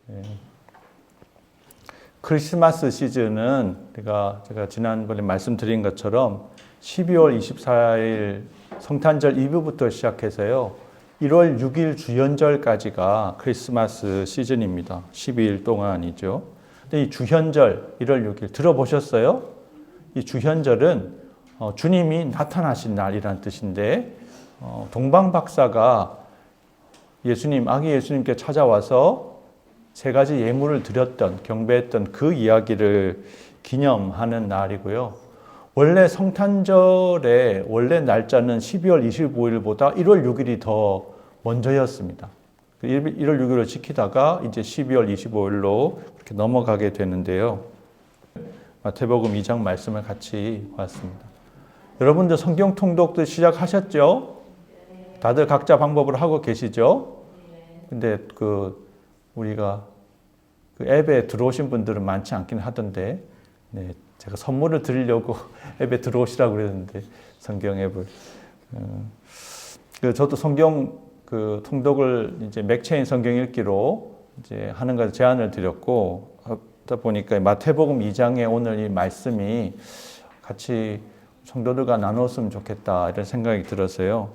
예. 크리스마스 시즌은 제가 지난번에 말씀드린 것처럼 12월 24일 성탄절 이브부터 시작해서요. 1월 6일 주현절까지가 크리스마스 시즌입니다. 12일 동안이죠. 근데 이 주현절 1월 6일 들어보셨어요? 이 주현절은 주님이 나타나신 날이라는 뜻인데 동방박사가 아기 예수님께 찾아와서 세 가지 예물을 드렸던, 경배했던 그 이야기를 기념하는 날이고요. 원래 성탄절의 원래 날짜는 12월 25일보다 1월 6일이 더 먼저였습니다. 1월 6일을 지키다가 이제 12월 25일로 그렇게 넘어가게 되는데요. 마태복음 2장 말씀을 같이 봤습니다. 여러분들 성경 통독도 시작하셨죠? 다들 각자 방법으로 하고 계시죠? 근데 우리가 앱에 들어오신 분들은 많지 않긴 하던데, 네, 제가 선물을 드리려고 앱에 들어오시라고 그랬는데, 성경 앱을. 저도 성경 통독을 이제 맥체인 성경 읽기로 이제 하는 걸 제안을 드렸고, 하다 보니까 마태복음 2장에 오늘 이 말씀이 같이 성도들과 나눴으면 좋겠다, 이런 생각이 들어서요.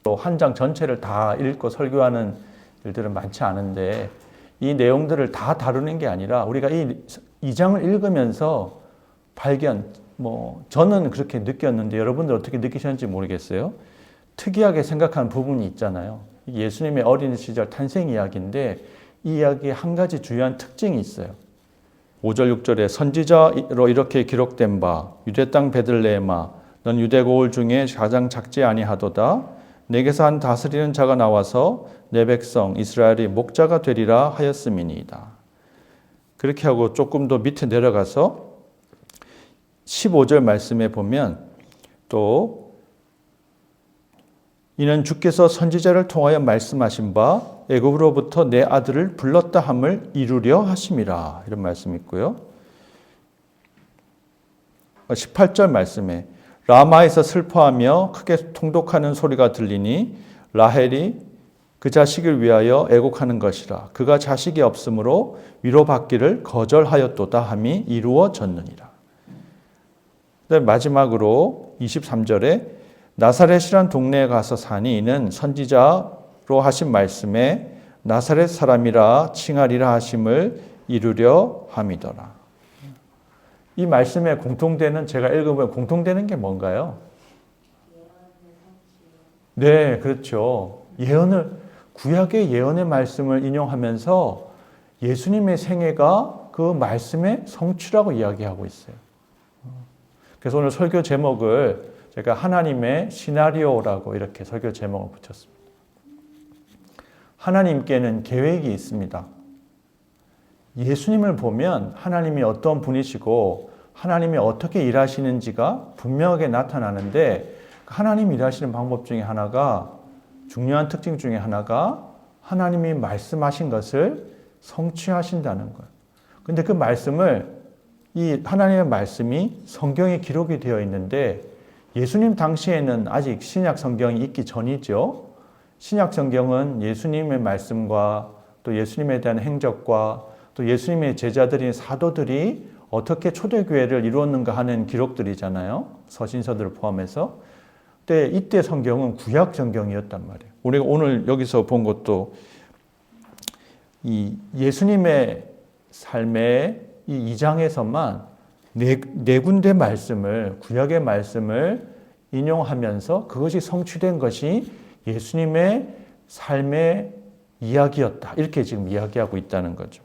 또 한 장 전체를 다 읽고 설교하는 일들은 많지 않은데, 이 내용들을 다 다루는 게 아니라 우리가 이 2장을 읽으면서 저는 그렇게 느꼈는데 여러분들 어떻게 느끼셨는지 모르겠어요. 특이하게 생각하는 부분이 있잖아요. 예수님의 어린 시절 탄생 이야기인데 이 이야기에 한 가지 주요한 특징이 있어요. 5절 6절에 선지자로 이렇게 기록된 바 유대 땅 베들레헴아 넌 유대 고을 중에 가장 작지 아니하도다. 내게서 한 다스리는 자가 나와서 내 백성 이스라엘이 목자가 되리라 하였음이니이다. 그렇게 하고 조금 더 밑에 내려가서 15절 말씀에 보면 또 이는 주께서 선지자를 통하여 말씀하신 바 애굽으로부터 내 아들을 불렀다 함을 이루려 하심이라, 이런 말씀이 있고요. 18절 말씀에 라마에서 슬퍼하며 크게 통독하는 소리가 들리니 라헬이 그 자식을 위하여 애곡하는 것이라. 그가 자식이 없으므로 위로받기를 거절하였도다 함이 이루어졌느니라. 마지막으로 23절에 나사렛이란 동네에 가서 사니 이는 선지자로 하신 말씀에 나사렛 사람이라 칭하리라 하심을 이루려 함이더라. 이 말씀에 제가 읽어보면 공통되는 게 뭔가요? 네, 그렇죠. 구약의 예언의 말씀을 인용하면서 예수님의 생애가 그 말씀의 성취라고 이야기하고 있어요. 그래서 오늘 설교 제목을 제가 하나님의 시나리오라고 이렇게 설교 제목을 붙였습니다. 하나님께는 계획이 있습니다. 예수님을 보면 하나님이 어떤 분이시고 하나님이 어떻게 일하시는지가 분명하게 나타나는데, 하나님이 일하시는 방법 중에 하나가, 중요한 특징 중에 하나가 하나님이 말씀하신 것을 성취하신다는 거예요. 근데 그 말씀을, 이 하나님의 말씀이 성경에 기록이 되어 있는데 예수님 당시에는 아직 신약 성경이 있기 전이죠. 신약 성경은 예수님의 말씀과 또 예수님에 대한 행적과 또 예수님의 제자들인 사도들이 어떻게 초대교회를 이루었는가 하는 기록들이잖아요. 서신서들을 포함해서. 근데 이때 성경은 구약 성경이었단 말이에요. 우리가 오늘 여기서 본 것도 이 예수님의 삶의 이 2장에서만 네 군데 말씀을, 구약의 말씀을 인용하면서 그것이 성취된 것이 예수님의 삶의 이야기였다. 이렇게 지금 이야기하고 있다는 거죠.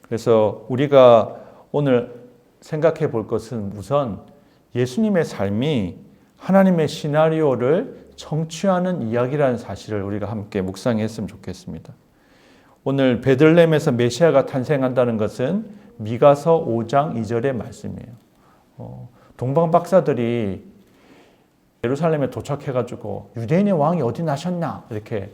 그래서 우리가 오늘 생각해 볼 것은 우선 예수님의 삶이 하나님의 시나리오를 성취하는 이야기라는 사실을 우리가 함께 묵상했으면 좋겠습니다. 오늘 베들레헴에서 메시아가 탄생한다는 것은 미가서 5장 2절의 말씀이에요. 동방 박사들이 예루살렘에 도착해가지고 유대인의 왕이 어디 나셨나 이렇게,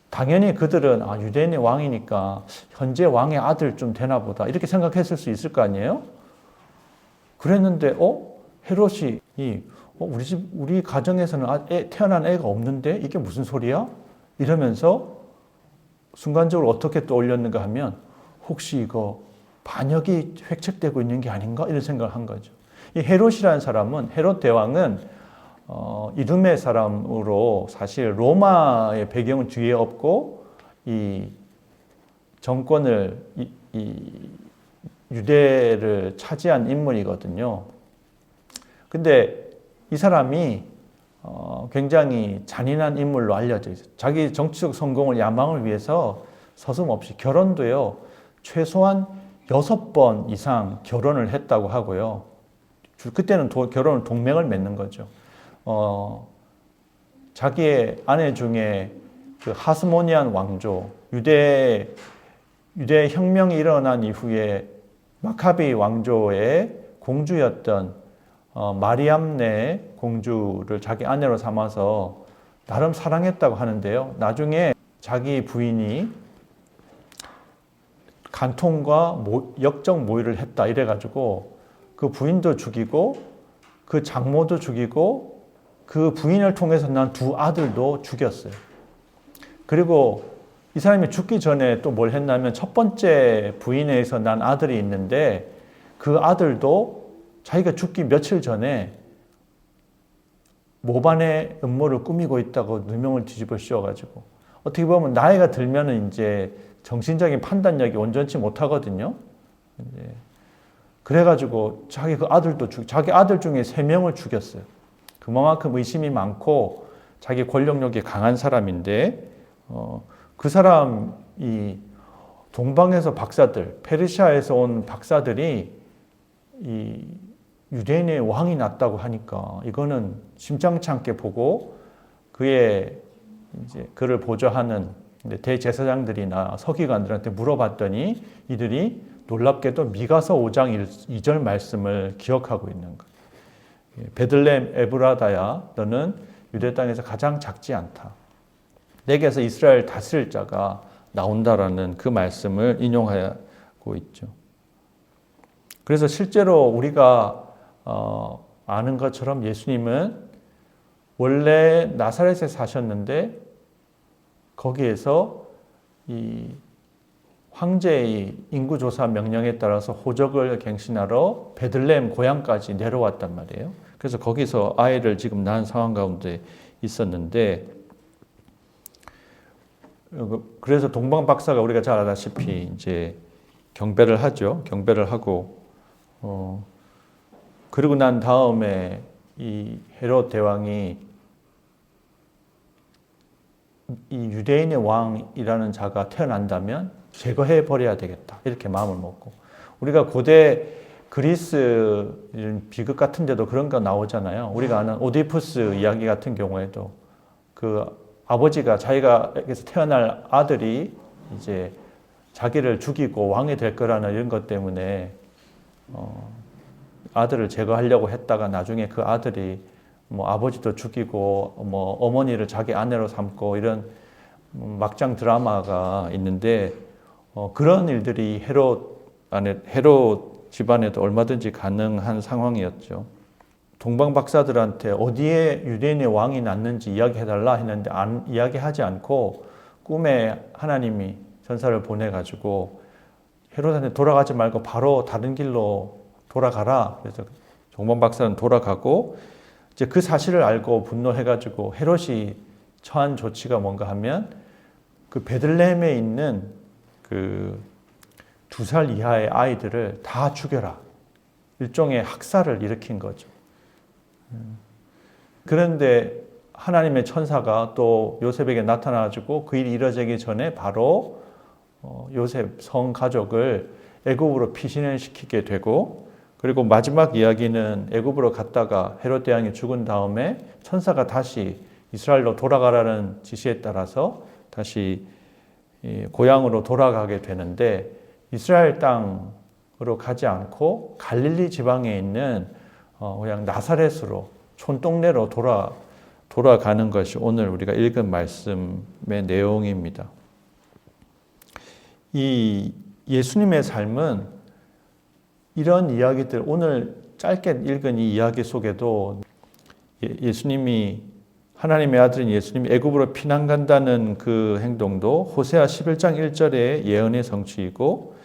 당연히 그들은 유대인의 왕이니까 현재 왕의 아들 좀 되나 보다 이렇게 생각했을 수 있을 거 아니에요? 그랬는데 헤롯이 우리 가정에서는 태어난 애가 없는데 이게 무슨 소리야? 이러면서 순간적으로 어떻게 떠올렸는가 하면 혹시 이거 반역이 획책되고 있는 게 아닌가 이런 생각을 한 거죠. 이 헤롯이라는 사람은 헤롯 대왕은 이두메 사람으로 사실 로마의 배경은 뒤에 없고 이 정권을 유대를 차지한 인물이거든요. 근데 이 사람이 굉장히 잔인한 인물로 알려져 있어요. 자기 정치적 성공을 야망을 위해서 서슴없이 결혼도요. 최소한 6번 이상 결혼을 했다고 하고요. 그때는 결혼을 동맹을 맺는 거죠. 자기의 아내 중에 그 하스모니안 왕조, 유대 혁명이 일어난 이후에 마카비 왕조의 공주였던 마리암네 공주를 자기 아내로 삼아서 나름 사랑했다고 하는데요. 나중에 자기 부인이 간통과 역적 모의를 했다 이래가지고 그 부인도 죽이고 그 장모도 죽이고 그 부인을 통해서 난 2 아들도 죽였어요. 그리고 이 사람이 죽기 전에 또 뭘 했냐면 첫 번째 부인에 의해서 난 아들이 있는데 그 아들도 자기가 죽기 며칠 전에 모반의 음모를 꾸미고 있다고 누명을 뒤집어 씌워가지고 어떻게 보면 나이가 들면은 이제 정신적인 판단력이 온전치 못하거든요. 그래가지고 자기 아들 중에 3명을 죽였어요. 그만큼 의심이 많고 자기 권력력이 강한 사람인데 그 사람이 동방에서 박사들, 페르시아에서 온 박사들이 이 유대인의 왕이 났다고 하니까 이거는 심상치 않게 보고 그의 이제 그를 보좌하는 대제사장들이나 서기관들한테 물어봤더니 이들이 놀랍게도 미가서 5장 2절 말씀을 기억하고 있는 거예요. 베들레헴 에브라다야 너는 유대 땅에서 가장 작지 않다. 내게서 이스라엘 다스릴 자가 나온다라는 그 말씀을 인용하고 있죠. 그래서 실제로 우리가 아는 것처럼 예수님은 원래 나사렛에 사셨는데 거기에서 이 황제의 인구조사 명령에 따라서 호적을 갱신하러 베들레헴 고향까지 내려왔단 말이에요. 그래서 거기서 아이를 지금 낳은 상황 가운데 있었는데 그래서 동방 박사가 우리가 잘 알다시피 이제 경배를 하죠. 경배를 하고 그리고 난 다음에 이 헤롯 대왕이 이 유대인의 왕이라는 자가 태어난다면 제거해 버려야 되겠다 이렇게 마음을 먹고 우리가 고대 그리스 비극 같은 데도 그런 거 나오잖아요. 우리가 아는 오디푸스 이야기 같은 경우에도 그 아버지가 자기가에게서 태어날 아들이 이제 자기를 죽이고 왕이 될 거라는 이런 것 때문에 아들을 제거하려고 했다가 나중에 그 아들이 뭐 아버지도 죽이고 뭐 어머니를 자기 아내로 삼고 이런 막장 드라마가 있는데 그런 일들이 헤롯 집안에도 얼마든지 가능한 상황이었죠. 동방 박사들한테 어디에 유대인의 왕이 났는지 이야기해달라 했는데 이야기하지 않고 꿈에 하나님이 전사를 보내가지고 헤롯한테 돌아가지 말고 바로 다른 길로 돌아가라. 그래서 동방 박사는 돌아가고 이제 그 사실을 알고 분노해가지고 헤롯이 처한 조치가 뭔가 하면 그 베들레헴에 있는 그 2살 이하의 아이들을 다 죽여라. 일종의 학살을 일으킨 거죠. 그런데 하나님의 천사가 또 요셉에게 나타나가지고 그 일이 이루어지기 전에 바로 요셉 성 가족을 애굽으로 피신을 시키게 되고 그리고 마지막 이야기는 애굽으로 갔다가 헤롯 대왕이 죽은 다음에 천사가 다시 이스라엘로 돌아가라는 지시에 따라서 다시 고향으로 돌아가게 되는데 이스라엘 땅으로 가지 않고 갈릴리 지방에 있는 그냥 나사렛으로 촌동네로 돌아가는 것이 오늘 우리가 읽은 말씀의 내용입니다. 이 예수님의 삶은 이런 이야기들 오늘 짧게 읽은 이 이야기 속에도 예수님이 하나님의 아들인 예수님이 애굽으로 피난 간다는 그 행동도 호세아 11장 1절의 예언의 성취이고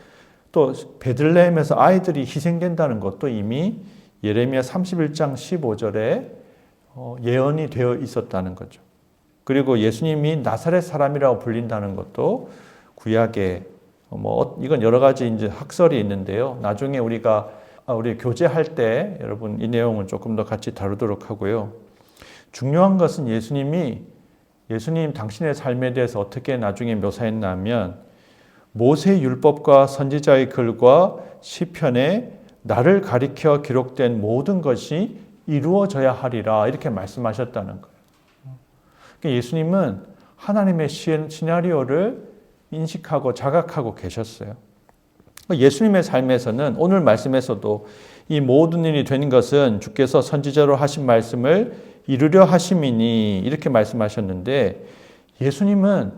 또 베들레헴에서 아이들이 희생된다는 것도 이미 예레미야 31장 15절에 예언이 되어 있었다는 거죠. 그리고 예수님이 나사렛 사람이라고 불린다는 것도 구약에 이건 여러 가지 이제 학설이 있는데요. 나중에 우리 교제할 때 여러분 이 내용은 조금 더 같이 다루도록 하고요. 중요한 것은 예수님 당신의 삶에 대해서 어떻게 나중에 묘사했냐면 모세 율법과 선지자의 글과 시편에 나를 가리켜 기록된 모든 것이 이루어져야 하리라 이렇게 말씀하셨다는 거예요. 그러니까 예수님은 하나님의 시나리오를 인식하고 자각하고 계셨어요. 예수님의 삶에서는 오늘 말씀에서도 이 모든 일이 된 것은 주께서 선지자로 하신 말씀을 이루려 하심이니 이렇게 말씀하셨는데 예수님은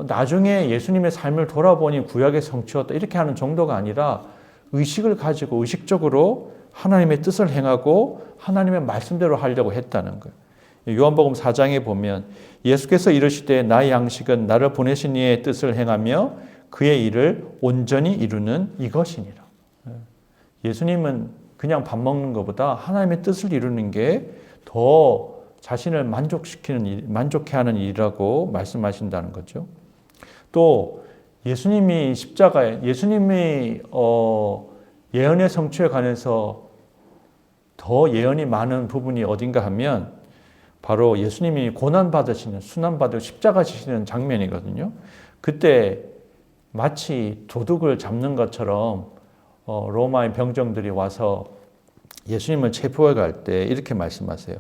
나중에 예수님의 삶을 돌아보니 구약의 성취였다 이렇게 하는 정도가 아니라 의식을 가지고 의식적으로 하나님의 뜻을 행하고 하나님의 말씀대로 하려고 했다는 거예요. 요한복음 4장에 보면 예수께서 이르시되 나의 양식은 나를 보내신 이의 뜻을 행하며 그의 일을 온전히 이루는 이것이니라. 예수님은 그냥 밥 먹는 것보다 하나님의 뜻을 이루는 게 더 자신을 만족해 하는 일이라고 말씀하신다는 거죠. 또 예수님이 예언의 성취에 관해서 더 예언이 많은 부분이 어딘가 하면 바로 예수님이 순환받으시고 십자가 지시는 장면이거든요. 그때 마치 도둑을 잡는 것처럼 로마의 병정들이 와서 예수님을 체포해 갈 때 이렇게 말씀하세요.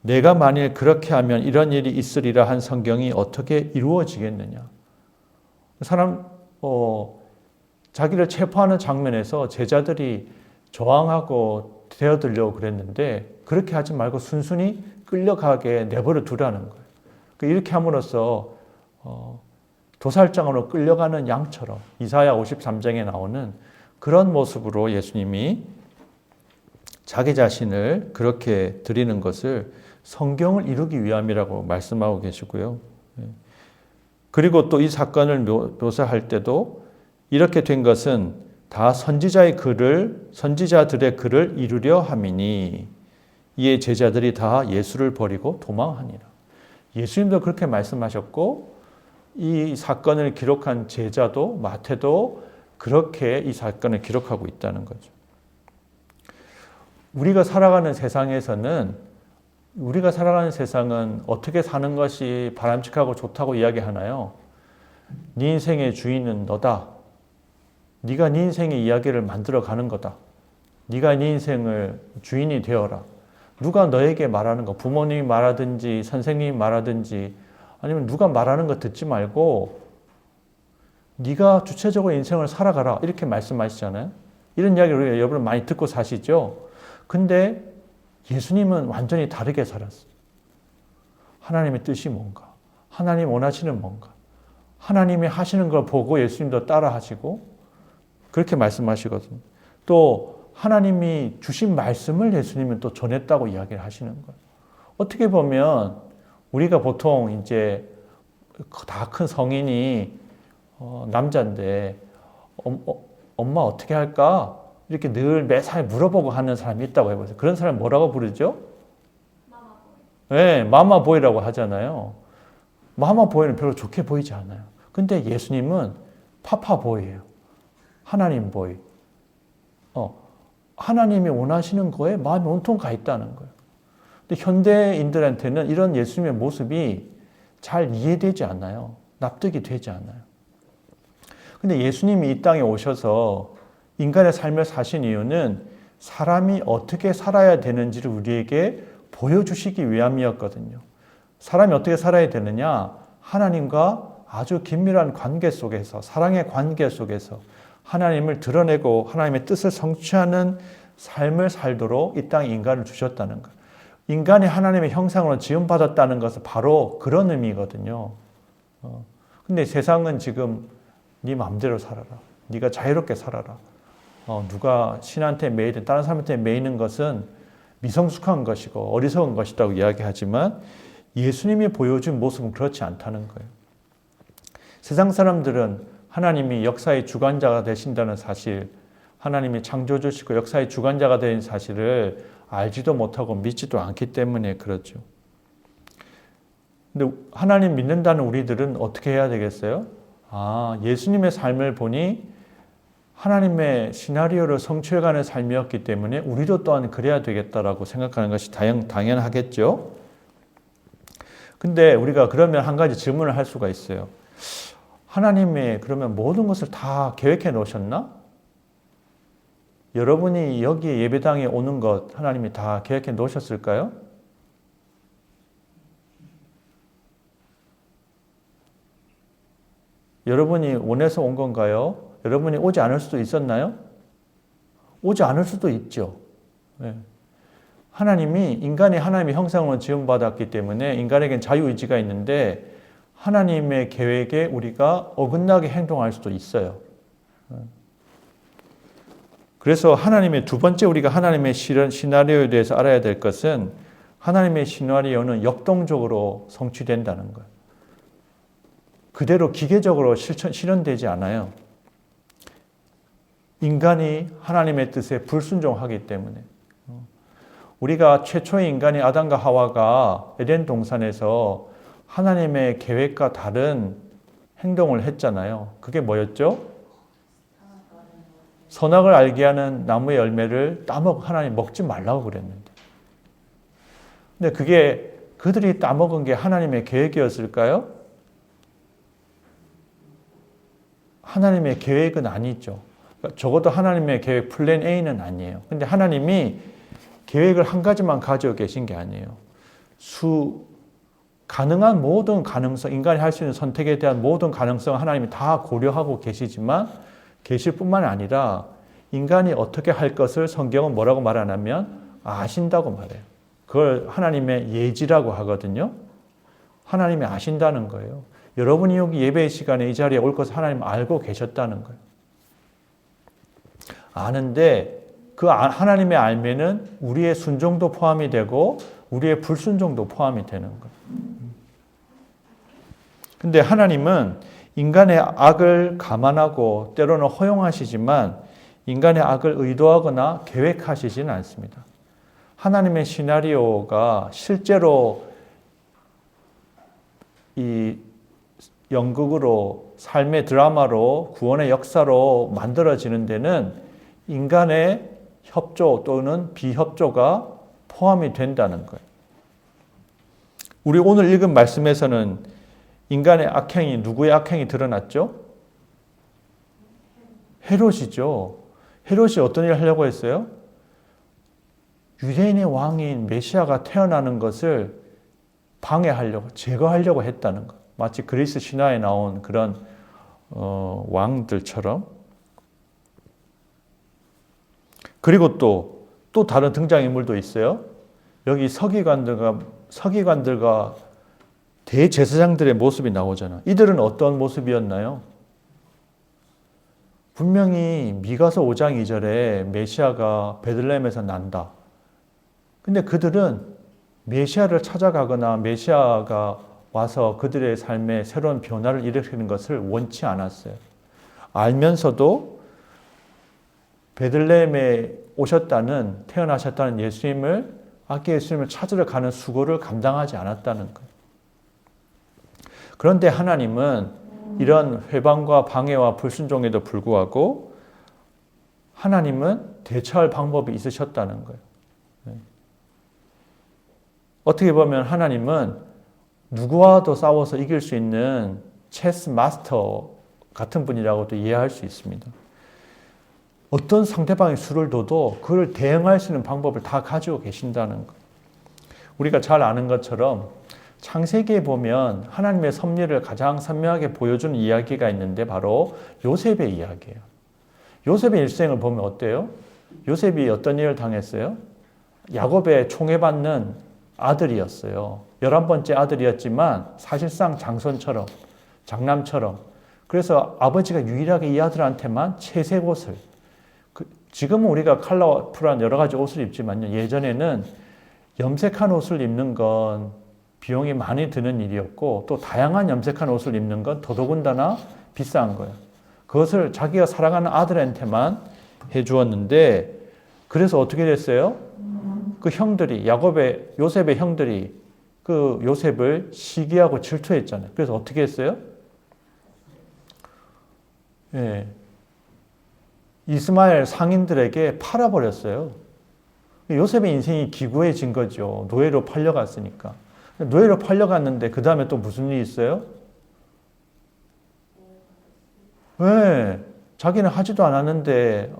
내가 만일 그렇게 하면 이런 일이 있으리라 한 성경이 어떻게 이루어지겠느냐. 자기를 체포하는 장면에서 제자들이 저항하고 되어들려고 그랬는데 그렇게 하지 말고 순순히 끌려가게 내버려 두라는 거예요. 이렇게 함으로써 도살장으로 끌려가는 양처럼 이사야 53장에 나오는 그런 모습으로 예수님이 자기 자신을 그렇게 드리는 것을 성경을 이루기 위함이라고 말씀하고 계시고요. 그리고 또 이 사건을 묘사할 때도 이렇게 된 것은 다 선지자들의 글을 이루려 함이니 이에 제자들이 다 예수를 버리고 도망하니라. 예수님도 그렇게 말씀하셨고 이 사건을 기록한 제자도 마태도 그렇게 이 사건을 기록하고 있다는 거죠. 우리가 살아가는 세상은 어떻게 사는 것이 바람직하고 좋다고 이야기하나요? 네 인생의 주인은 너다. 네가 네 인생의 이야기를 만들어가는 거다. 네가 네 인생을 주인이 되어라. 누가 너에게 말하는 거, 부모님이 말하든지 선생님이 말하든지 아니면 누가 말하는 거 듣지 말고 네가 주체적으로 인생을 살아가라 이렇게 말씀하시잖아요. 이런 이야기를 여러분 많이 듣고 사시죠. 근데 예수님은 완전히 다르게 살았어요. 하나님의 뜻이 뭔가, 하나님 원하시는 뭔가, 하나님이 하시는 걸 보고 예수님도 따라 하시고 그렇게 말씀하시거든요. 또 하나님이 주신 말씀을 예수님은 또 전했다고 이야기를 하시는 거예요. 어떻게 보면 우리가 보통 이제 다 큰 성인이 남자인데 엄마 어떻게 할까? 이렇게 늘 매사에 물어보고 하는 사람이 있다고 해보세요. 그런 사람 뭐라고 부르죠? 마마보이. 네, 마마보이라고 하잖아요. 마마보이는 별로 좋게 보이지 않아요. 근데 예수님은 파파보이예요. 하나님 보이. 하나님이 원하시는 거에 마음이 온통 가 있다는 거예요. 근데 현대인들한테는 이런 예수님의 모습이 잘 이해되지 않아요. 납득이 되지 않아요. 근데 예수님이 이 땅에 오셔서 인간의 삶을 사신 이유는 사람이 어떻게 살아야 되는지를 우리에게 보여주시기 위함이었거든요. 사람이 어떻게 살아야 되느냐? 하나님과 아주 긴밀한 관계 속에서, 사랑의 관계 속에서 하나님을 드러내고 하나님의 뜻을 성취하는 삶을 살도록 이 땅에 인간을 주셨다는 거예요. 인간이 하나님의 형상으로 지음받았다는 것은 바로 그런 의미거든요. 근데 세상은 지금 네 마음대로 살아라. 네가 자유롭게 살아라. 누가 신한테 매이든 다른 사람한테 매이는 것은 미성숙한 것이고 어리석은 것이라고 이야기하지만 예수님이 보여준 모습은 그렇지 않다는 거예요. 세상 사람들은 하나님이 역사의 주관자가 되신다는 사실, 하나님이 창조주시고 역사의 주관자가 된 사실을 알지도 못하고 믿지도 않기 때문에 그렇죠. 근데 하나님 믿는다는 우리들은 어떻게 해야 되겠어요? 예수님의 삶을 보니 하나님의 시나리오를 성취해가는 삶이었기 때문에 우리도 또한 그래야 되겠다라고 생각하는 것이 당연하겠죠. 근데 우리가 그러면 한 가지 질문을 할 수가 있어요. 하나님이 그러면 모든 것을 다 계획해 놓으셨나? 여러분이 여기 예배당에 오는 것 하나님이 다 계획해 놓으셨을까요? 여러분이 원해서 온 건가요? 여러분이 오지 않을 수도 있었나요? 오지 않을 수도 있죠. 네. 하나님이 인간이 하나님의 형상으로 지음받았기 때문에 인간에겐 자유의지가 있는데 하나님의 계획에 우리가 어긋나게 행동할 수도 있어요. 그래서 하나님의 두 번째 우리가 하나님의 시나리오에 대해서 알아야 될 것은 하나님의 시나리오는 역동적으로 성취된다는 거예요. 그대로 기계적으로 실현되지 않아요. 인간이 하나님의 뜻에 불순종하기 때문에. 우리가 최초의 인간이 아담과 하와가 에덴 동산에서 하나님의 계획과 다른 행동을 했잖아요. 그게 뭐였죠? 선악을 알게 하는 나무의 열매를 하나님 먹지 말라고 그랬는데. 근데 그게 그들이 따먹은 게 하나님의 계획이었을까요? 하나님의 계획은 아니죠. 적어도 하나님의 계획 플랜 A는 아니에요. 근데 하나님이 계획을 한 가지만 가지고 계신 게 아니에요. 가능한 모든 가능성, 인간이 할 수 있는 선택에 대한 모든 가능성을 하나님이 다 고려하고 계시지만 계실 뿐만 아니라 인간이 어떻게 할 것을 성경은 뭐라고 말하냐면 아신다고 말해요. 그걸 하나님의 예지라고 하거든요. 하나님이 아신다는 거예요. 여러분이 여기 예배의 시간에 이 자리에 올 것을 하나님 알고 계셨다는 거예요. 아는데 그 하나님의 알매는 우리의 순종도 포함이 되고 우리의 불순종도 포함이 되는 거예요. 근데 하나님은 인간의 악을 감안하고 때로는 허용하시지만 인간의 악을 의도하거나 계획하시지는 않습니다. 하나님의 시나리오가 실제로 이 연극으로 삶의 드라마로 구원의 역사로 만들어지는 데는 인간의 협조 또는 비협조가 포함이 된다는 거예요. 우리 오늘 읽은 말씀에서는 인간의 악행이 누구의 악행이 드러났죠? 헤롯이죠. 헤롯이 어떤 일을 하려고 했어요? 유대인의 왕인 메시아가 태어나는 것을 방해하려고, 제거하려고 했다는 것. 마치 그리스 신화에 나온 그런 왕들처럼. 그리고 또 다른 등장인물도 있어요. 여기 서기관들과 대제사장들의 모습이 나오잖아. 이들은 어떤 모습이었나요? 분명히 미가서 5장 2절에 메시아가 베들레헴에서 난다. 근데 그들은 메시아를 찾아가거나 메시아가 와서 그들의 삶에 새로운 변화를 일으키는 것을 원치 않았어요. 알면서도 베들레헴에 태어나셨다는 아기 예수님을 찾으러 가는 수고를 감당하지 않았다는 거예요. 그런데 하나님은 이런 회방과 방해와 불순종에도 불구하고 하나님은 대처할 방법이 있으셨다는 거예요. 어떻게 보면 하나님은 누구와도 싸워서 이길 수 있는 체스 마스터 같은 분이라고도 이해할 수 있습니다. 어떤 상대방이 수를 둬도 그걸 대응할 수 있는 방법을 다 가지고 계신다는 것. 우리가 잘 아는 것처럼 창세기에 보면 하나님의 섭리를 가장 선명하게 보여주는 이야기가 있는데 바로 요셉의 이야기예요. 요셉의 일생을 보면 어때요? 요셉이 어떤 일을 당했어요? 야곱의 총애받는 아들이었어요. 11번째 아들이었지만 사실상 장남처럼. 그래서 아버지가 유일하게 이 아들한테만 채색옷을 지금은 우리가 컬러풀한 여러 가지 옷을 입지만요. 예전에는 염색한 옷을 입는 건 비용이 많이 드는 일이었고 또 다양한 염색한 옷을 입는 건 더더군다나 비싼 거예요. 그것을 자기가 사랑하는 아들한테만 해주었는데 그래서 어떻게 됐어요? 그 형들이 요셉의 형들이 그 요셉을 시기하고 질투했잖아요. 그래서 어떻게 했어요? 예. 이스마엘 상인들에게 팔아버렸어요. 요셉의 인생이 기구해진 거죠. 노예로 팔려갔으니까. 노예로 팔려갔는데 그 다음에 또 무슨 일이 있어요? 왜? 자기는 하지도 않았는데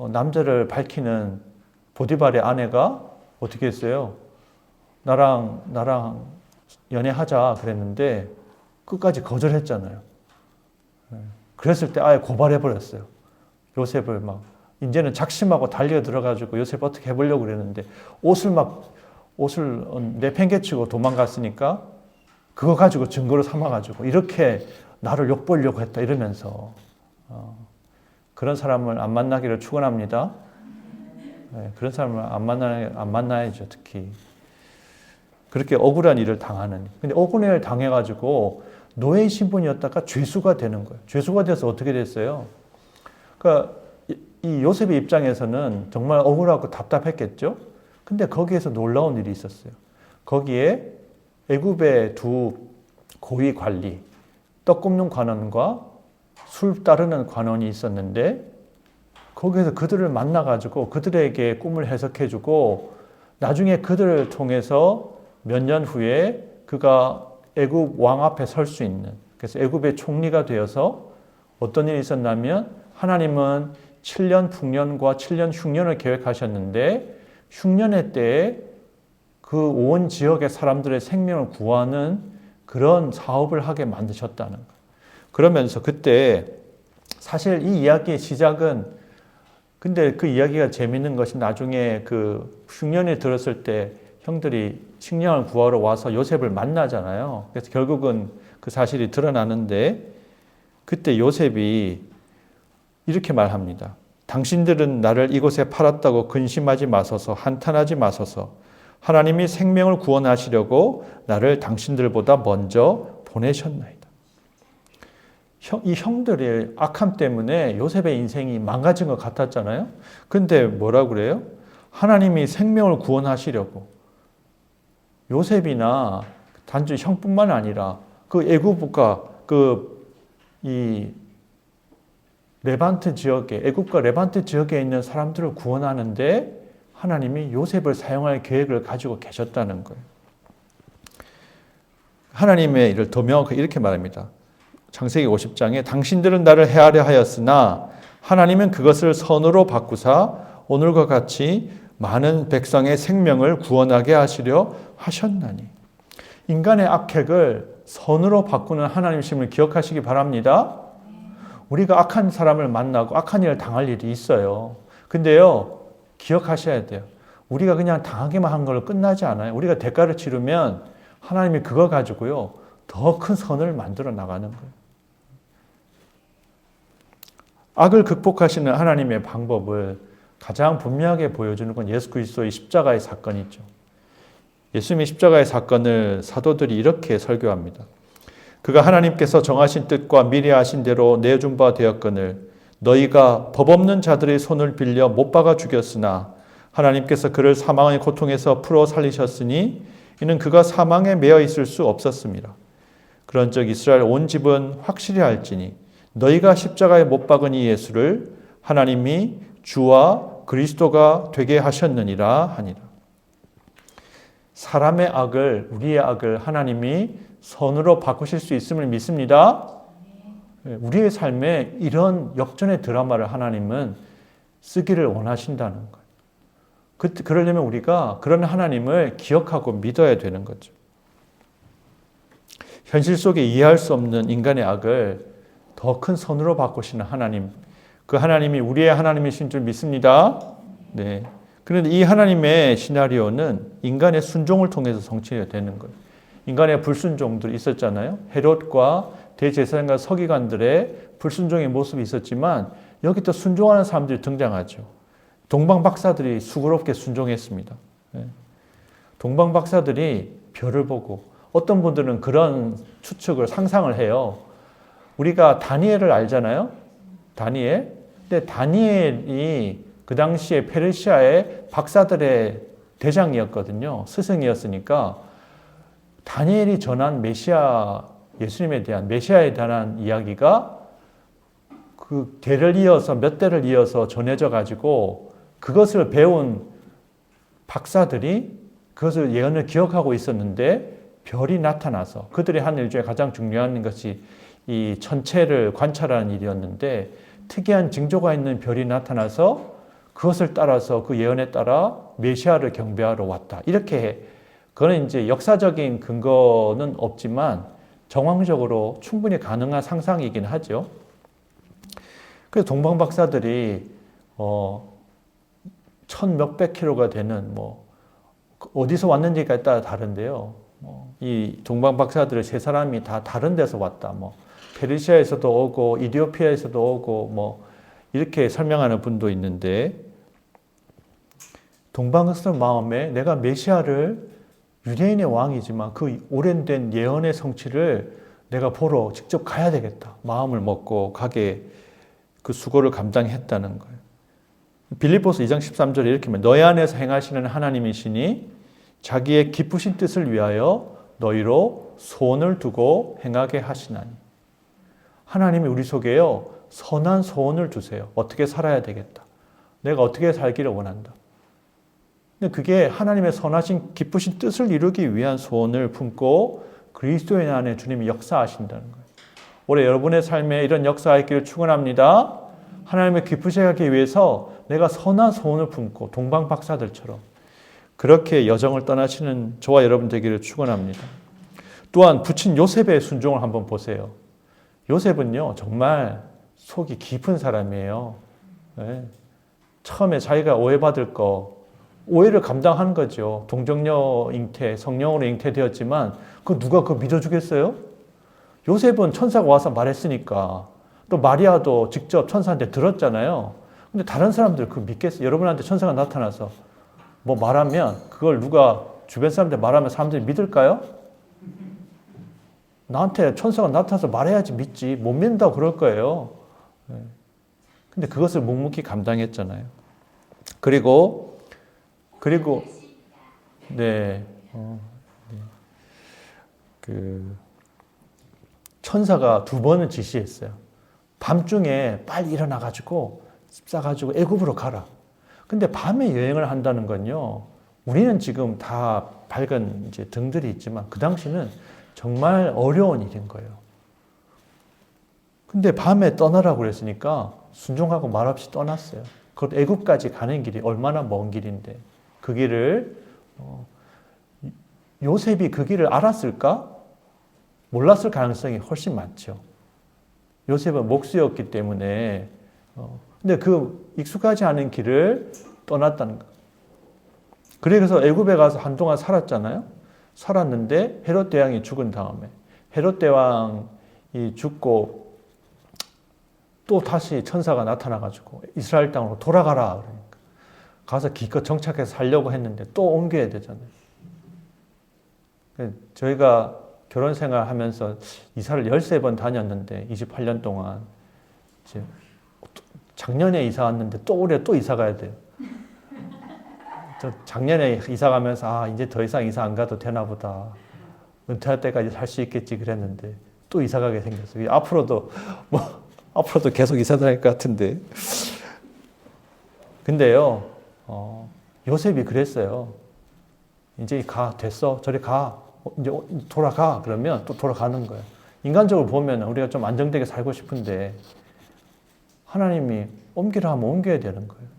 남자를 밝히는 보디발의 아내가 어떻게 했어요? 나랑 연애하자 그랬는데 끝까지 거절했잖아요. 그랬을 때 아예 고발해버렸어요. 요셉을 막 이제는 작심하고 달려 들어가지고 요셉 어떻게 해보려고 그랬는데 옷을 내팽개치고 도망갔으니까 그거 가지고 증거로 삼아가지고 이렇게 나를 욕보려고 했다 이러면서 그런 사람을 안 만나기를 축원합니다. 네, 그런 사람을 안 만나야죠. 특히 그렇게 억울한 일을 당하는. 근데 억울한 일을 당해가지고 노예 신분이었다가 죄수가 되는 거예요. 죄수가 돼서 어떻게 됐어요? 그러니까 이 요셉의 입장에서는 정말 억울하고 답답했겠죠. 근데 거기에서 놀라운 일이 있었어요. 거기에 애굽의 두 고위 관리, 떡 굽는 관원과 술 따르는 관원이 있었는데 거기에서 그들을 만나가지고 그들에게 꿈을 해석해주고 나중에 그들을 통해서 몇 년 후에 그가 애굽 왕 앞에 설 수 있는, 그래서 애굽의 총리가 되어서 어떤 일이 있었냐면 하나님은 7년 풍년과 7년 흉년을 계획하셨는데 흉년의 때에 그 온 지역의 사람들의 생명을 구하는 그런 사업을 하게 만드셨다는 거예요. 그러면서 그때 사실 이 이야기의 시작은, 근데 그 이야기가 재밌는 것이 나중에 그 흉년이 들었을 때 형들이 식량을 구하러 와서 요셉을 만나잖아요. 그래서 결국은 그 사실이 드러나는데 그때 요셉이 이렇게 말합니다. 당신들은 나를 이곳에 팔았다고 근심하지 마소서, 한탄하지 마소서. 하나님이 생명을 구원하시려고 나를 당신들보다 먼저 보내셨나이다. 이 형들의 악함 때문에 요셉의 인생이 망가진 것 같았잖아요. 근데 뭐라고 그래요? 하나님이 생명을 구원하시려고. 요셉이나 단지 형뿐만 아니라 그 애굽과 이 레반트 지역에, 애굽과 레반트 지역에 있는 사람들을 구원하는데 하나님이 요셉을 사용할 계획을 가지고 계셨다는 거예요. 하나님의 일을 더 명확하게 이렇게 말합니다. 창세기 50장에 당신들은 나를 해하려 하였으나 하나님은 그것을 선으로 바꾸사 오늘과 같이 많은 백성의 생명을 구원하게 하시려 하셨나니. 인간의 악행을 선으로 바꾸는 하나님이심을 기억하시기 바랍니다. 우리가 악한 사람을 만나고 악한 일을 당할 일이 있어요. 근데요, 기억하셔야 돼요. 우리가 그냥 당하기만 한 걸로 끝나지 않아요. 우리가 대가를 치르면 하나님이 그거 가지고요, 더 큰 선을 만들어 나가는 거예요. 악을 극복하시는 하나님의 방법을 가장 분명하게 보여주는 건 예수 그리스도의 십자가의 사건이죠. 예수님의 십자가의 사건을 사도들이 이렇게 설교합니다. 그가 하나님께서 정하신 뜻과 미리 하신 대로 내준 바 되었거늘 너희가 법 없는 자들의 손을 빌려 못 박아 죽였으나 하나님께서 그를 사망의 고통에서 풀어 살리셨으니 이는 그가 사망에 매여 있을 수 없었습니다. 그런즉 이스라엘 온 집은 확실히 알지니 너희가 십자가에 못 박은 이 예수를 하나님이 주와 그리스도가 되게 하셨느니라 하니라. 사람의 악을, 우리의 악을 하나님이 선으로 바꾸실 수 있음을 믿습니다. 우리의 삶에 이런 역전의 드라마를 하나님은 쓰기를 원하신다는 거예요. 그러려면 우리가 그런 하나님을 기억하고 믿어야 되는 거죠. 현실 속에 이해할 수 없는 인간의 악을 더 큰 선으로 바꾸시는 하나님, 그 하나님이 우리의 하나님이신 줄 믿습니다. 네. 그런데 이 하나님의 시나리오는 인간의 순종을 통해서 성취가 되는 거예요. 인간의 불순종들이 있었잖아요. 헤롯과 대제사장과 서기관들의 불순종의 모습이 있었지만 여기 또 순종하는 사람들이 등장하죠. 동방 박사들이 수고롭게 순종했습니다. 동방 박사들이 별을 보고 어떤 분들은 그런 추측을 상상을 해요. 우리가 다니엘을 알잖아요. 다니엘. 근데 다니엘이 그 당시에 페르시아의 박사들의 대장이었거든요. 스승이었으니까 다니엘이 전한 메시아, 예수님에 대한 메시아에 대한 이야기가 그 대를 이어서 몇 대를 이어서 전해져 가지고 그것을 배운 박사들이 그것을 예언을 기억하고 있었는데 별이 나타나서 그들이 한 일 중에 가장 중요한 것이 이 천체를 관찰하는 일이었는데 특이한 징조가 있는 별이 나타나서 그것을 따라서 그 예언에 따라 메시아를 경배하러 왔다. 이렇게 그거는 이제 역사적인 근거는 없지만 정황적으로 충분히 가능한 상상이긴 하죠. 그래서 동방 박사들이 천 몇백 킬로가 되는 어디서 왔는지에 따라 다른데요. 이 동방 박사들 세 사람이 다 다른 데서 왔다. 페르시아에서도 오고 이디오피아에서도 오고 이렇게 설명하는 분도 있는데 동방 박사들 마음에 내가 메시아를 유대인의 왕이지만 그 오랜된 예언의 성취를 내가 보러 직접 가야 되겠다. 마음을 먹고 가게 그 수고를 감당했다는 거예요. 빌립보서 2장 13절에 이렇게 말합니다. 너희 안에서 행하시는 하나님이시니 자기의 기쁘신 뜻을 위하여 너희로 소원을 두고 행하게 하시나니. 하나님이 우리 속에요. 선한 소원을 두세요. 어떻게 살아야 되겠다. 내가 어떻게 살기를 원한다. 근데 그게 하나님의 선하신 기쁘신 뜻을 이루기 위한 소원을 품고 그리스도인 안에 주님이 역사하신다는 거예요. 올해 여러분의 삶에 이런 역사가 있기를 축원합니다. 하나님의 기쁘시게 하기 위해서 내가 선한 소원을 품고 동방 박사들처럼 그렇게 여정을 떠나시는 저와 여러분 되기를 축원합니다. 또한 부친 요셉의 순종을 한번 보세요. 요셉은요 정말 속이 깊은 사람이에요. 네. 처음에 자기가 오해받을 오해를 감당하는 거죠. 동정녀 잉태, 성령으로 잉태되었지만 누가 그거 믿어주겠어요? 요셉은 천사가 와서 말했으니까 또 마리아도 직접 천사한테 들었잖아요. 근데 다른 사람들 그거 믿겠어요? 여러분한테 천사가 나타나서 말하면 그걸 누가 주변 사람들 말하면 사람들이 믿을까요? 나한테 천사가 나타나서 말해야지 믿지. 못 믿는다고 그럴 거예요. 근데 그것을 묵묵히 감당했잖아요. 그리고 천사가 2번을 지시했어요. 밤중에 빨리 일어나가지고 집 싸가지고 애굽으로 가라. 근데 밤에 여행을 한다는 건요. 우리는 지금 다 밝은 이제 등들이 있지만 그 당시는 정말 어려운 일인 거예요. 근데 밤에 떠나라고 그랬으니까 순종하고 말없이 떠났어요. 그것도 애굽까지 가는 길이 얼마나 먼 길인데 그 길을 요셉이 그 길을 알았을까? 몰랐을 가능성이 훨씬 많죠. 요셉은 목수였기 때문에 근데 그 익숙하지 않은 길을 떠났다는 거. 그래서 애굽에 가서 한동안 살았잖아요. 살았는데 헤롯 대왕이 죽은 다음에 헤롯 대왕이 죽고 또 다시 천사가 나타나가지고 이스라엘 땅으로 돌아가라 그러니까 가서 기껏 정착해서 살려고 했는데 또 옮겨야 되잖아요. 저희가 결혼 생활 하면서 이사를 13번 다녔는데 28년 동안 이제 작년에 이사 왔는데 또 올해 또 이사 가야 돼요. 저 작년에 이사 가면서 이제 더 이상 이사 안 가도 되나 보다. 은퇴할 때까지 살 수 있겠지 그랬는데 또 이사 가게 생겼어요. 앞으로도 계속 이사 다닐 것 같은데. 근데요, 요셉이 그랬어요. 이제 됐어. 저리 가. 이제 돌아가. 그러면 또 돌아가는 거예요. 인간적으로 보면 우리가 좀 안정되게 살고 싶은데 하나님이 옮기라 하면 옮겨야 되는 거예요.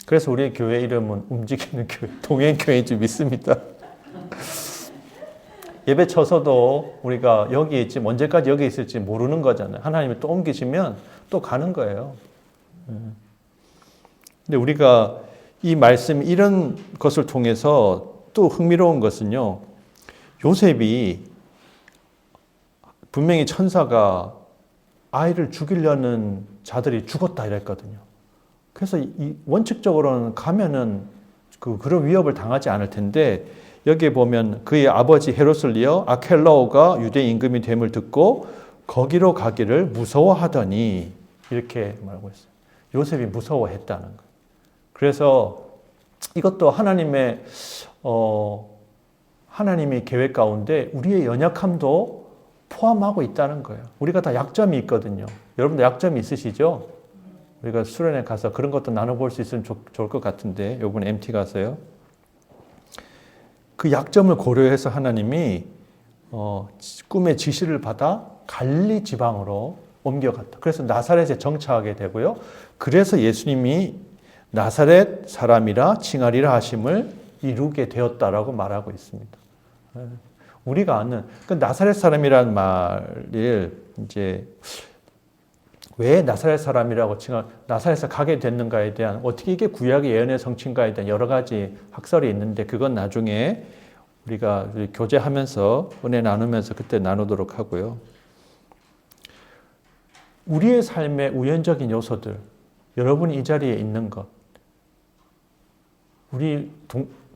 그래서 우리 교회 이름은 움직이는 교회, 동행교회인 줄 믿습니다. 예배 쳐서도 우리가 여기 있지 언제까지 여기 있을지 모르는 거잖아요. 하나님이 또 옮기시면 또 가는 거예요. 근데 우리가 이 말씀 이런 것을 통해서 또 흥미로운 것은요. 요셉이 분명히 천사가 아이를 죽이려는 자들이 죽었다 이랬거든요. 그래서 원칙적으로는 가면은 그런 위협을 당하지 않을 텐데, 여기에 보면 그의 아버지 헤롯을 이어 아켈라오가 유대 임금이 됨을 듣고 거기로 가기를 무서워하더니, 이렇게 말하고 있어요. 요셉이 무서워했다는 거예요. 그래서 이것도 하나님의 계획 가운데 우리의 연약함도 포함하고 있다는 거예요. 우리가 다 약점이 있거든요. 여러분도 약점이 있으시죠? 우리가 수련회 가서 그런 것도 나눠볼 수 있으면 좋을 것 같은데, 요번 MT 가서요. 그 약점을 고려해서 하나님이 꿈의 지시를 받아 갈릴리 지방으로 옮겨갔다. 그래서 나사렛에 정착하게 되고요. 그래서 예수님이 나사렛 사람이라 칭하리라 하심을 이루게 되었다라고 말하고 있습니다. 우리가 아는 그 나사렛 사람이라는 말을 이제 왜 나사렛 사람이라고 나사렛에 가게 됐는가에 대한, 어떻게 이게 구약의 예언의 성취인가에 대한 여러 가지 학설이 있는데, 그건 나중에 우리가 교제하면서 은혜 나누면서 그때 나누도록 하고요. 우리의 삶의 우연적인 요소들, 여러분이 이 자리에 있는 것, 우리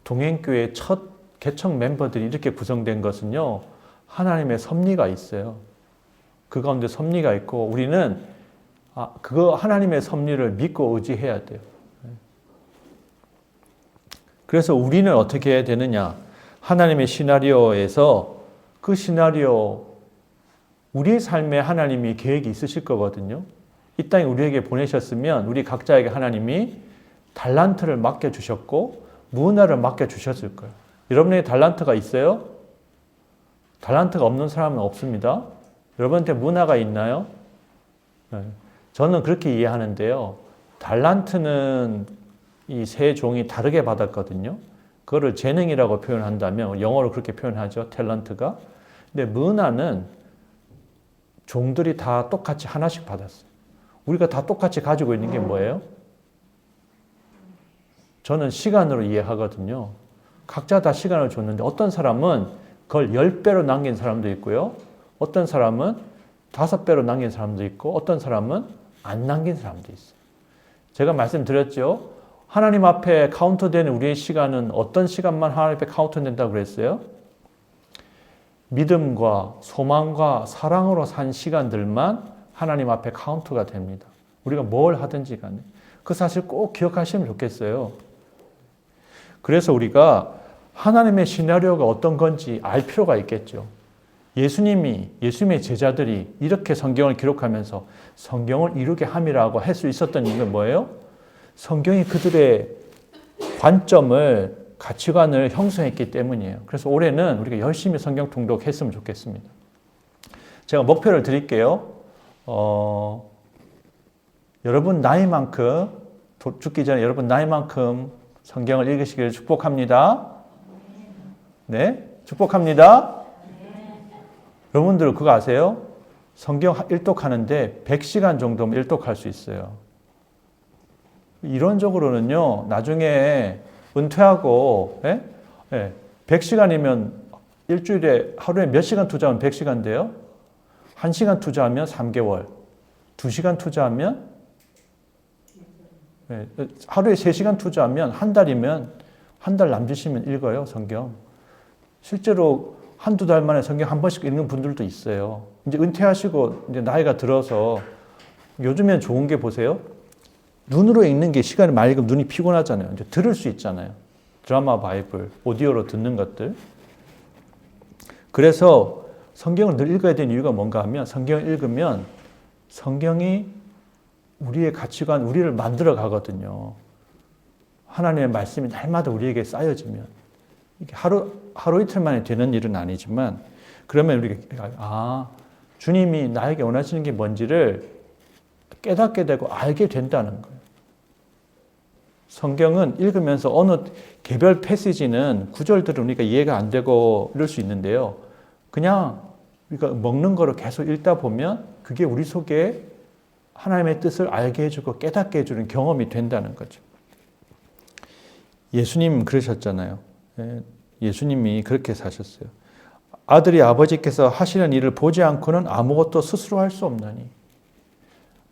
동행교회 첫 개척 멤버들이 이렇게 구성된 것은요, 하나님의 섭리가 있어요. 그 가운데 섭리가 있고, 우리는 그거 하나님의 섭리를 믿고 의지해야 돼요. 그래서 우리는 어떻게 해야 되느냐? 하나님의 시나리오에서 그 시나리오, 우리의 삶에 하나님이 계획이 있으실 거거든요. 이 땅에 우리에게 보내셨으면 우리 각자에게 하나님이 달란트를 맡겨주셨고 문화를 맡겨주셨을 거예요. 여러분에게 달란트가 있어요? 달란트가 없는 사람은 없습니다. 여러분한테 문화가 있나요? 네. 저는 그렇게 이해하는데요. 달란트는 이 세 종이 다르게 받았거든요. 그거를 재능이라고 표현한다면, 영어로 그렇게 표현하죠. 탤런트가. 근데 문화는 종들이 다 똑같이 하나씩 받았어요. 우리가 다 똑같이 가지고 있는 게 뭐예요? 저는 시간으로 이해하거든요. 각자 다 시간을 줬는데, 어떤 사람은 그걸 10배로 남긴 사람도 있고요. 어떤 사람은 5배로 남긴 사람도 있고, 어떤 사람은 안 남긴 사람도 있어요. 제가 말씀드렸죠. 하나님 앞에 카운트되는 우리의 시간은 어떤 시간만 하나님 앞에 카운트된다고 그랬어요? 믿음과 소망과 사랑으로 산 시간들만 하나님 앞에 카운트가 됩니다. 우리가 뭘 하든지 간에. 그 사실 꼭 기억하시면 좋겠어요. 그래서 우리가 하나님의 시나리오가 어떤 건지 알 필요가 있겠죠. 예수님의 제자들이 이렇게 성경을 기록하면서 성경을 이루게 함이라고 할 수 있었던 이유는 뭐예요? 성경이 그들의 관점을, 가치관을 형성했기 때문이에요. 그래서 올해는 우리가 열심히 성경 통독했으면 좋겠습니다. 제가 목표를 드릴게요. 여러분 나이만큼, 죽기 전에 여러분 나이만큼 성경을 읽으시기를 축복합니다. 네, 축복합니다. 여러분들 그거 아세요? 성경 일독하는데 100시간 정도면 일독할 수 있어요. 이론적으로는요, 나중에 은퇴하고 100시간이면 일주일에 하루에 몇 시간 투자하면 100시간 돼요? 1시간 투자하면 3개월, 2시간 투자하면 하루에 3시간 투자하면 한 달이면 한 달 남주시면 읽어요, 성경. 실제로 한두 달 만에 성경 한 번씩 읽는 분들도 있어요. 이제 은퇴하시고 이제 나이가 들어서 요즘엔 좋은 게 보세요. 눈으로 읽는 게 시간이 많이 읽으면 눈이 피곤하잖아요. 이제 들을 수 있잖아요. 드라마, 바이블, 오디오로 듣는 것들. 그래서 성경을 늘 읽어야 되는 이유가 뭔가 하면, 성경을 읽으면 성경이 우리의 가치관, 우리를 만들어 가거든요. 하나님의 말씀이 날마다 우리에게 쌓여지면, 이게 하루 이틀 만에 되는 일은 아니지만, 그러면 우리가 주님이 나에게 원하시는 게 뭔지를 깨닫게 되고 알게 된다는 거예요. 성경은 읽으면서 어느 개별 패시지는 구절들은 우리가 이해가 안 되고 이럴 수 있는데요. 그냥 우리가 먹는 거를 계속 읽다 보면 그게 우리 속에 하나님의 뜻을 알게 해주고 깨닫게 해주는 경험이 된다는 거죠. 예수님 그러셨잖아요. 예수님이 그렇게 사셨어요. 아들이 아버지께서 하시는 일을 보지 않고는 아무것도 스스로 할 수 없나니.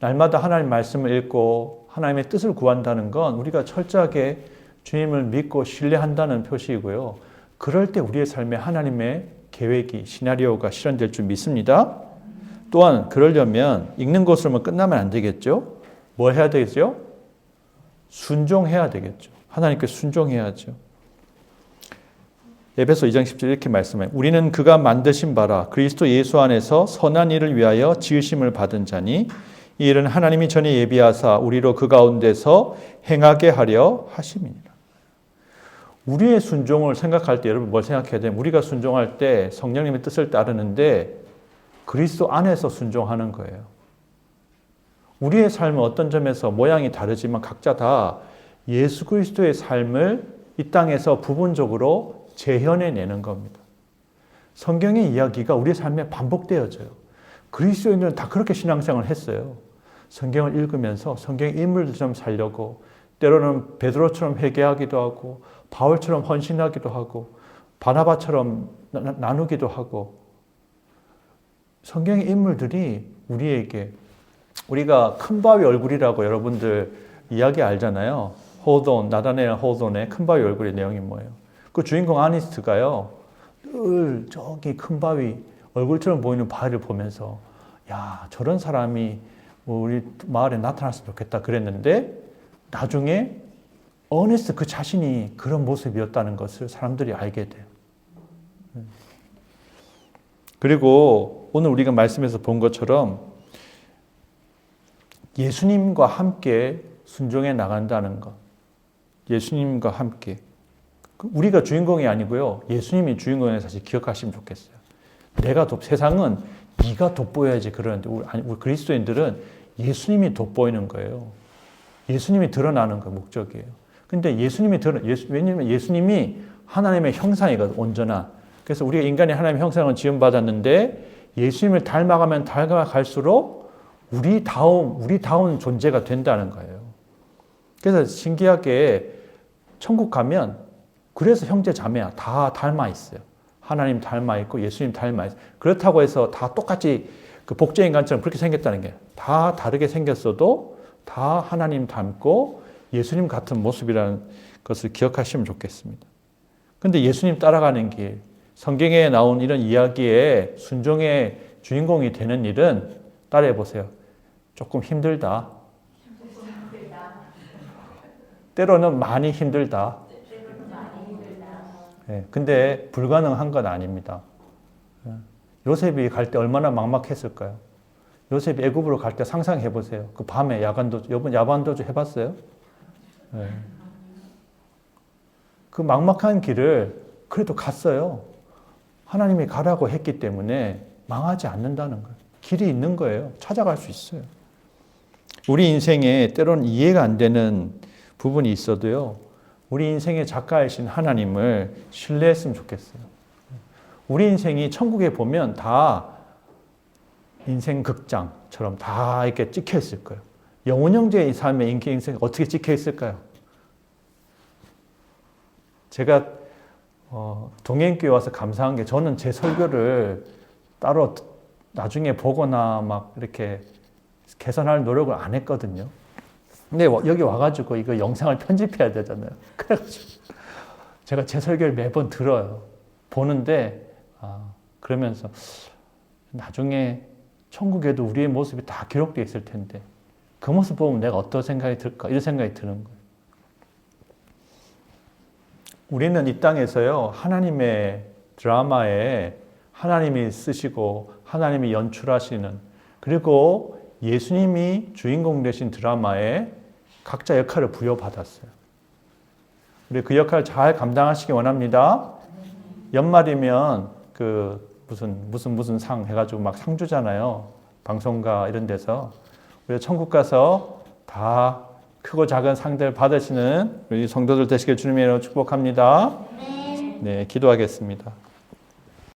날마다 하나님 말씀을 읽고 하나님의 뜻을 구한다는 건 우리가 철저하게 주님을 믿고 신뢰한다는 표시이고요. 그럴 때 우리의 삶에 하나님의 계획이, 시나리오가 실현될 줄 믿습니다. 또한 그러려면 읽는 것으로만 끝나면 안 되겠죠. 뭐 해야 되겠죠? 순종해야 되겠죠. 하나님께 순종해야죠. 에베소 2장 10절 이렇게 말씀해요. 우리는 그가 만드신 바라 그리스도 예수 안에서 선한 일을 위하여 지으심을 받은 자니 이 일은 하나님이 전에 예비하사 우리로 그 가운데서 행하게 하려 하심이니라. 우리의 순종을 생각할 때 여러분 뭘 생각해야 되냐면 우리가 순종할 때 성령님의 뜻을 따르는데 그리스도 안에서 순종하는 거예요. 우리의 삶은 어떤 점에서 모양이 다르지만 각자 다 예수 그리스도의 삶을 이 땅에서 부분적으로 재현해내는 겁니다. 성경의 이야기가 우리의 삶에 반복되어져요. 그리스도인들은 다 그렇게 신앙생활을 했어요. 성경을 읽으면서 성경의 인물들 좀 살려고 때로는 베드로처럼 회개하기도 하고 바울처럼 헌신하기도 하고 바나바처럼 나누기도 하고 성경의 인물들이 우리에게 우리가 큰 바위 얼굴이라고 여러분들 이야기 알잖아요. 호돈, 나다네엘 호돈의 큰 바위 얼굴의 내용이 뭐예요? 그 주인공 아니스트가요. 늘 저기 큰 바위 얼굴처럼 보이는 바위를 보면서 야 저런 사람이 우리 마을에 나타났으면 좋겠다 그랬는데 나중에 어니스트 그 자신이 그런 모습이었다는 것을 사람들이 알게 돼요. 그리고 오늘 우리가 말씀에서 본 것처럼 예수님과 함께 순종해 나간다는 것. 예수님과 함께. 우리가 주인공이 아니고요. 예수님이 주인공을 사실 기억하시면 좋겠어요. 세상은 네가 돋보여야지 그러는데 우리 그리스도인들은 예수님이 돋보이는 거예요. 예수님이 드러나는 거 목적이에요. 근데 왜냐면 예수님이 하나님의 형상이거든, 온전한. 그래서 우리가 인간이 하나님의 형상을 지음받았는데 예수님을 닮아가면 닮아갈수록 우리다운 존재가 된다는 거예요. 그래서 신기하게 천국 가면 그래서 형제 자매야 다 닮아 있어요. 하나님 닮아 있고 예수님 닮아 있어요. 그렇다고 해서 다 똑같이 그 복제인간처럼 그렇게 생겼다는 게 다 다르게 생겼어도 다 하나님 닮고 예수님 같은 모습이라는 것을 기억하시면 좋겠습니다. 근데 예수님 따라가는 길, 성경에 나온 이런 이야기에 순종의 주인공이 되는 일은 따라해 보세요. 조금 힘들다. 때로는 많이 힘들다. 네, 근데 불가능한 건 아닙니다. 요셉이 갈 때 얼마나 막막했을까요? 요셉이 애굽으로 갈 때 상상해 보세요. 그 밤에 야반도주 해봤어요? 네. 그 막막한 길을 그래도 갔어요. 하나님이 가라고 했기 때문에 망하지 않는다는 거예요. 길이 있는 거예요. 찾아갈 수 있어요. 우리 인생에 때로는 이해가 안 되는 부분이 있어도요. 우리 인생의 작가이신 하나님을 신뢰했으면 좋겠어요. 우리 인생이 천국에 보면 다 인생 극장처럼 다 이렇게 찍혀 있을 거예요. 영훈 형제의 삶의 인생이 어떻게 찍혀 있을까요? 제가 동행교회 와서 감사한 게 저는 제 설교를 따로 나중에 보거나 막 이렇게 개선할 노력을 안 했거든요. 근데 여기 와가지고 이거 영상을 편집해야 되잖아요. 그래가지고 제가 제 설교를 매번 들어요. 보는데 그러면서 나중에 천국에도 우리의 모습이 다 기록되어 있을 텐데 그 모습 보면 내가 어떤 생각이 들까? 이런 생각이 드는 거예요. 우리는 이 땅에서요. 하나님의 드라마에 하나님이 쓰시고 하나님이 연출하시는 그리고 예수님이 주인공 되신 드라마에 각자 역할을 부여받았어요. 우리 그 역할을 잘 감당하시기 원합니다. 연말이면 그 무슨 상 해가지고 막 상 주잖아요. 방송가 이런 데서. 우리 천국 가서 다 크고 작은 상들 받으시는 우리 성도들 되시길 주님의 이름으로 축복합니다. 네, 기도하겠습니다.